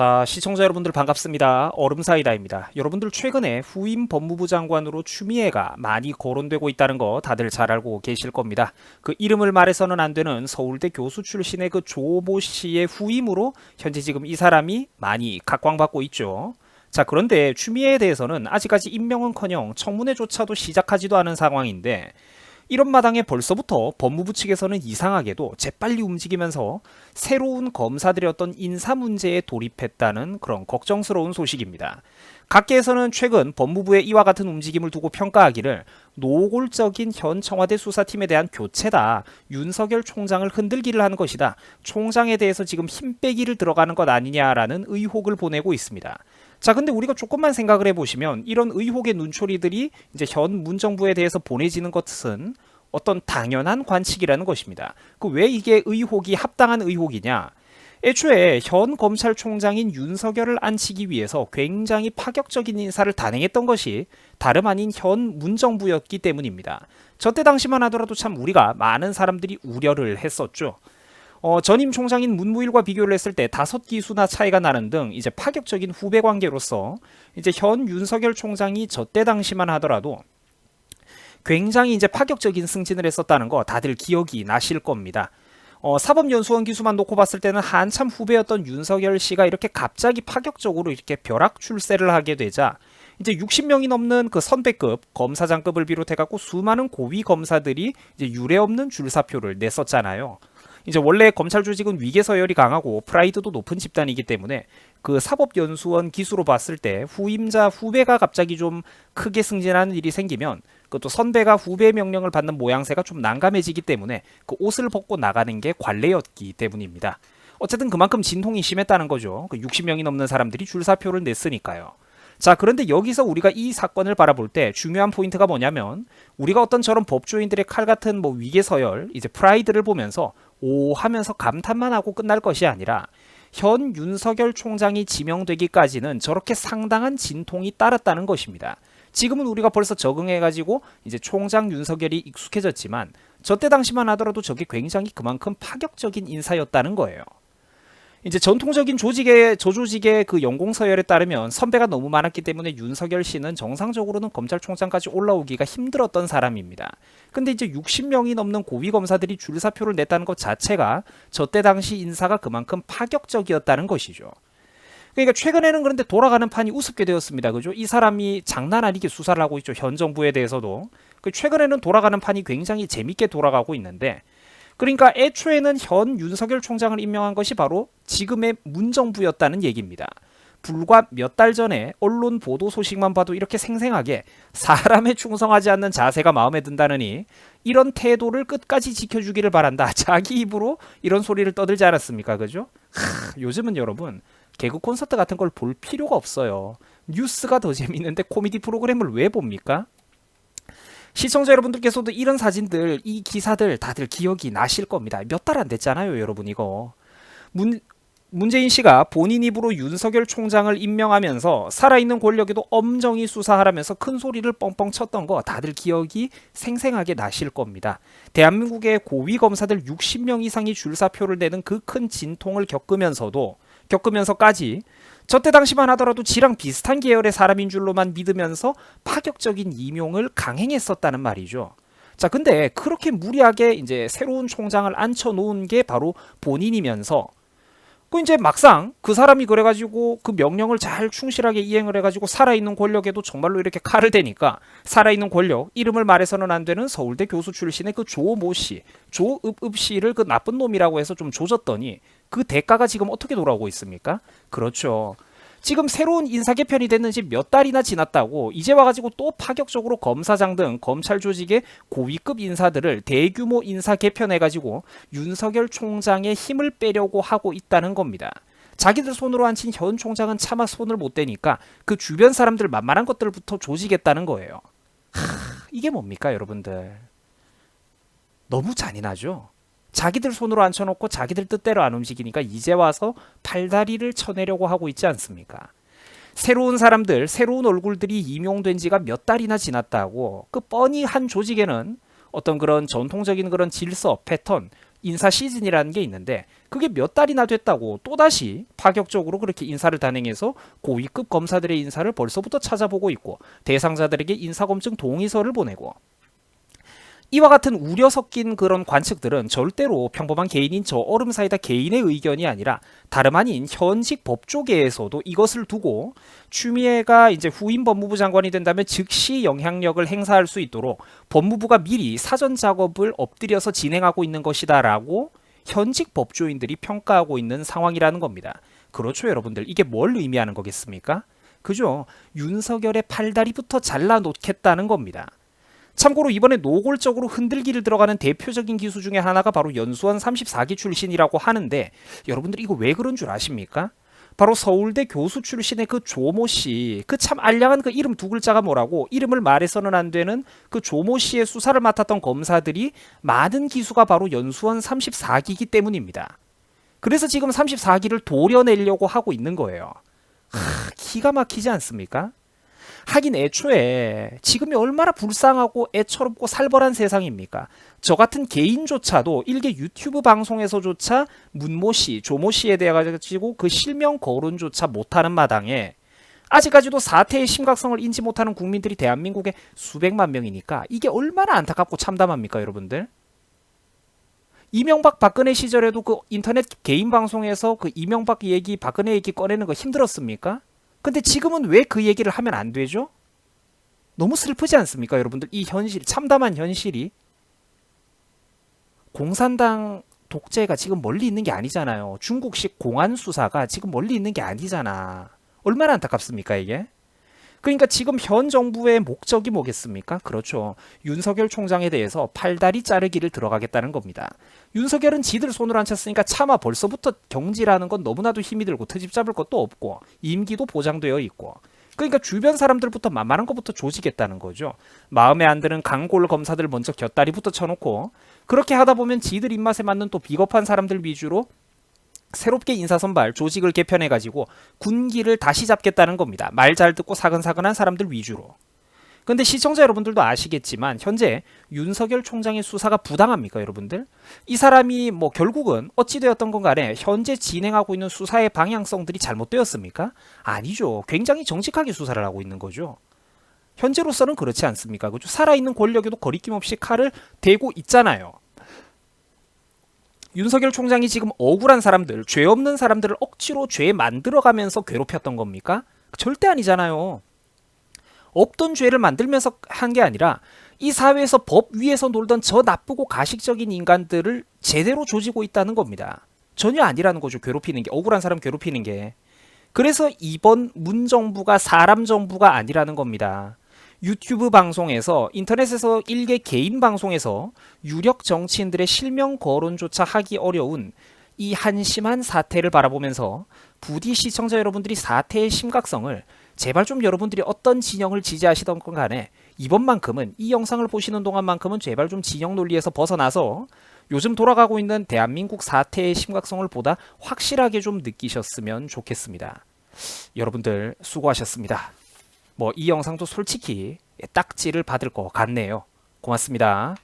자, 시청자 여러분들 반갑습니다. 얼음사이다입니다. 여러분들 최근에 후임 법무부 장관으로 추미애가 많이 거론되고 있다는 거 다들 잘 알고 계실 겁니다. 그 이름을 말해서는 안 되는 서울대 교수 출신의 그 조모 씨의 후임으로 현재 지금 이 사람이 많이 각광받고 있죠. 자, 그런데 추미애에 대해서는 아직까지 임명은커녕 청문회조차도 시작하지도 않은 상황인데 이런 마당에 벌써부터 법무부 측에서는 이상하게도 재빨리 움직이면서 새로운 검사들의 어떤 인사 문제에 돌입했다는 그런 걱정스러운 소식입니다. 각계에서는 최근 법무부의 이와 같은 움직임을 두고 평가하기를 노골적인 현 청와대 수사팀에 대한 교체다. 윤석열 총장을 흔들기를 하는 것이다. 총장에 대해서 지금 힘 빼기를 들어가는 것 아니냐라는 의혹을 보내고 있습니다. 자, 근데 우리가 조금만 생각을 해보시면 이런 의혹의 눈초리들이 이제 현 문정부에 대해서 보내지는 것은 어떤 당연한 관측이라는 것입니다. 그 왜 이게 의혹이 합당한 의혹이냐? 애초에 현 검찰총장인 윤석열을 앉히기 위해서 굉장히 파격적인 인사를 단행했던 것이 다름 아닌 현 문정부였기 때문입니다. 저때 당시만 하더라도 참 우리가 많은 사람들이 우려를 했었죠. 전임 총장인 문무일과 비교를 했을 때 5기수나 차이가 나는 등 이제 파격적인 후배 관계로서 이제 현 윤석열 총장이 저때 당시만 하더라도 굉장히 이제 파격적인 승진을 했었다는 거 다들 기억이 나실 겁니다. 사법연수원 기수만 놓고 봤을 때는 한참 후배였던 윤석열 씨가 이렇게 갑자기 파격적으로 이렇게 벼락 출세를 하게 되자 이제 60명이 넘는 그 선배급 검사장급을 비롯해갖고 수많은 고위 검사들이 이제 유례없는 줄사표를 냈었잖아요. 이제 원래 검찰 조직은 위계 서열이 강하고 프라이드도 높은 집단이기 때문에 그 사법연수원 기수로 봤을 때 후임자 후배가 갑자기 좀 크게 승진하는 일이 생기면 그것도 선배가 후배 명령을 받는 모양새가 좀 난감해지기 때문에 그 옷을 벗고 나가는 게 관례였기 때문입니다. 어쨌든 그만큼 진통이 심했다는 거죠. 그 60명이 넘는 사람들이 줄사표를 냈으니까요. 자, 그런데 여기서 우리가 이 사건을 바라볼 때 중요한 포인트가 뭐냐면 우리가 어떤 저런 법조인들의 칼 같은 뭐 위계 서열, 이제 프라이드를 보면서 오 하면서 감탄만 하고 끝날 것이 아니라 현 윤석열 총장이 지명되기까지는 저렇게 상당한 진통이 따랐다는 것입니다. 지금은 우리가 벌써 적응해가지고 이제 총장 윤석열이 익숙해졌지만 저때 당시만 하더라도 저게 굉장히 그만큼 파격적인 인사였다는 거예요. 이제 전통적인 조직의 저조직의 그 연공 서열에 따르면 선배가 너무 많았기 때문에 윤석열 씨는 정상적으로는 검찰총장까지 올라오기가 힘들었던 사람입니다. 근데 이제 60명이 넘는 고위 검사들이 줄사표를 냈다는 것 자체가 저때 당시 인사가 그만큼 파격적이었다는 것이죠. 그러니까 최근에는 그런데 돌아가는 판이 우습게 되었습니다. 그죠? 이 사람이 장난 아니게 수사를 하고 있죠. 현 정부에 대해서도. 최근에는 돌아가는 판이 굉장히 재밌게 돌아가고 있는데 그러니까 애초에는 현 윤석열 총장을 임명한 것이 바로 지금의 문정부였다는 얘기입니다. 불과 몇 달 전에 언론 보도 소식만 봐도 이렇게 생생하게 사람에 충성하지 않는 자세가 마음에 든다느니 이런 태도를 끝까지 지켜주기를 바란다. 자기 입으로 이런 소리를 떠들지 않았습니까? 그죠? 요즘은 여러분 개그 콘서트 같은 걸 볼 필요가 없어요. 뉴스가 더 재밌는데 코미디 프로그램을 왜 봅니까? 시청자 여러분들께서도 이런 사진들, 이 기사들 다들 기억이 나실 겁니다. 몇 달 안 됐잖아요, 여러분 이거. 문재인 씨가 본인 입으로 윤석열 총장을 임명하면서 살아있는 권력에도 엄정히 수사하라면서 큰 소리를 뻥뻥 쳤던 거 다들 기억이 생생하게 나실 겁니다. 대한민국의 고위 검사들 60명 이상이 줄사표를 내는 그 큰 진통을 겪으면서까지 저때 당시만 하더라도 지랑 비슷한 계열의 사람인 줄로만 믿으면서 파격적인 임용을 강행했었다는 말이죠. 자, 근데 그렇게 무리하게 이제 새로운 총장을 앉혀놓은 게 바로 본인이면서 이제 막상 그 사람이 그래가지고 그 명령을 잘 충실하게 이행을 해가지고 살아있는 권력에도 정말로 이렇게 칼을 대니까 살아있는 권력, 이름을 말해서는 안 되는 서울대 교수 출신의 그 조모 씨, 조읍읍 씨를 그 나쁜 놈이라고 해서 좀 조졌더니 그 대가가 지금 어떻게 돌아오고 있습니까? 그렇죠. 지금 새로운 인사 개편이 됐는지 몇 달이나 지났다고 이제 와가지고 또 파격적으로 검사장 등 검찰 조직의 고위급 인사들을 대규모 인사 개편해가지고 윤석열 총장의 힘을 빼려고 하고 있다는 겁니다. 자기들 손으로 앉힌 현 총장은 차마 손을 못 대니까 그 주변 사람들 만만한 것들부터 조지겠다는 거예요. 이게 뭡니까 여러분들? 너무 잔인하죠? 자기들 손으로 앉혀놓고 자기들 뜻대로 안 움직이니까 이제 와서 팔다리를 쳐내려고 하고 있지 않습니까? 새로운 사람들, 새로운 얼굴들이 임용된 지가 몇 달이나 지났다고 그 뻔히 한 조직에는 어떤 그런 전통적인 그런 질서, 패턴, 인사 시즌이라는 게 있는데 그게 몇 달이나 됐다고 또다시 파격적으로 그렇게 인사를 단행해서 고위급 검사들의 인사를 벌써부터 찾아보고 있고 대상자들에게 인사검증 동의서를 보내고 이와 같은 우려 섞인 그런 관측들은 절대로 평범한 개인인 저 얼음사이다 개인의 의견이 아니라 다름 아닌 현직 법조계에서도 이것을 두고 추미애가 이제 후임 법무부 장관이 된다면 즉시 영향력을 행사할 수 있도록 법무부가 미리 사전 작업을 엎드려서 진행하고 있는 것이다라고 현직 법조인들이 평가하고 있는 상황이라는 겁니다. 그렇죠, 여러분들. 이게 뭘 의미하는 거겠습니까? 그죠? 윤석열의 팔다리부터 잘라놓겠다는 겁니다. 참고로 이번에 노골적으로 흔들기를 들어가는 대표적인 기수 중에 하나가 바로 연수원 34기 출신이라고 하는데 여러분들 이거 왜 그런 줄 아십니까? 바로 서울대 교수 출신의 그 조모 씨, 그 참 알량한 그 이름 두 글자가 뭐라고 이름을 말해서는 안 되는 그 조모 씨의 수사를 맡았던 검사들이 많은 기수가 바로 연수원 34기이기 때문입니다. 그래서 지금 34기를 도려내려고 하고 있는 거예요. 기가 막히지 않습니까? 하긴 애초에 지금이 얼마나 불쌍하고 애처롭고 살벌한 세상입니까? 저 같은 개인조차도 일개 유튜브 방송에서조차 문모 씨, 조모 씨에 대해 가지고 그 실명 거론조차 못하는 마당에 아직까지도 사태의 심각성을 인지 못하는 국민들이 대한민국에 수백만 명이니까 이게 얼마나 안타깝고 참담합니까, 여러분들? 이명박 박근혜 시절에도 그 인터넷 개인 방송에서 그 이명박 얘기, 박근혜 얘기 꺼내는 거 힘들었습니까? 근데 지금은 왜 그 얘기를 하면 안 되죠? 너무 슬프지 않습니까, 여러분들? 이 현실, 참담한 현실이. 공산당 독재가 지금 멀리 있는 게 아니잖아요. 중국식 공안 수사가 지금 멀리 있는 게 아니잖아. 얼마나 안타깝습니까, 이게? 그러니까 지금 현 정부의 목적이 뭐겠습니까? 그렇죠. 윤석열 총장에 대해서 팔다리 자르기를 들어가겠다는 겁니다. 윤석열은 지들 손을 안 쳤으니까 차마 벌써부터 경질하는 건 너무나도 힘이 들고 트집 잡을 것도 없고 임기도 보장되어 있고 그러니까 주변 사람들부터 만만한 것부터 조지겠다는 거죠. 마음에 안 드는 강골 검사들 먼저 곁다리부터 쳐놓고 그렇게 하다 보면 지들 입맛에 맞는 또 비겁한 사람들 위주로 새롭게 인사선발 조직을 개편해가지고 군기를 다시 잡겠다는 겁니다. 말 잘 듣고 사근사근한 사람들 위주로. 근데 시청자 여러분들도 아시겠지만 현재 윤석열 총장의 수사가 부당합니까, 여러분들? 이 사람이 뭐 결국은 어찌되었던 건 간에 현재 진행하고 있는 수사의 방향성들이 잘못되었습니까? 아니죠. 굉장히 정직하게 수사를 하고 있는 거죠. 현재로서는 그렇지 않습니까? 그죠? 살아있는 권력에도 거리낌 없이 칼을 대고 있잖아요. 윤석열 총장이 지금 억울한 사람들, 죄 없는 사람들을 억지로 죄 만들어가면서 괴롭혔던 겁니까? 절대 아니잖아요. 없던 죄를 만들면서 한 게 아니라 이 사회에서 법 위에서 놀던 저 나쁘고 가식적인 인간들을 제대로 조지고 있다는 겁니다. 전혀 아니라는 거죠. 괴롭히는 게, 억울한 사람 괴롭히는 게. 그래서 이번 문정부가 사람 정부가 아니라는 겁니다. 유튜브 방송에서 인터넷에서 일개 개인 방송에서 유력 정치인들의 실명 거론조차 하기 어려운 이 한심한 사태를 바라보면서 부디 시청자 여러분들이 사태의 심각성을 제발 좀 여러분들이 어떤 진영을 지지하시던 건 간에 이번만큼은 이 영상을 보시는 동안만큼은 제발 좀 진영 논리에서 벗어나서 요즘 돌아가고 있는 대한민국 사태의 심각성을 보다 확실하게 좀 느끼셨으면 좋겠습니다. 여러분들 수고하셨습니다. 뭐 이 영상도 솔직히 딱지를 받을 것 같네요. 고맙습니다.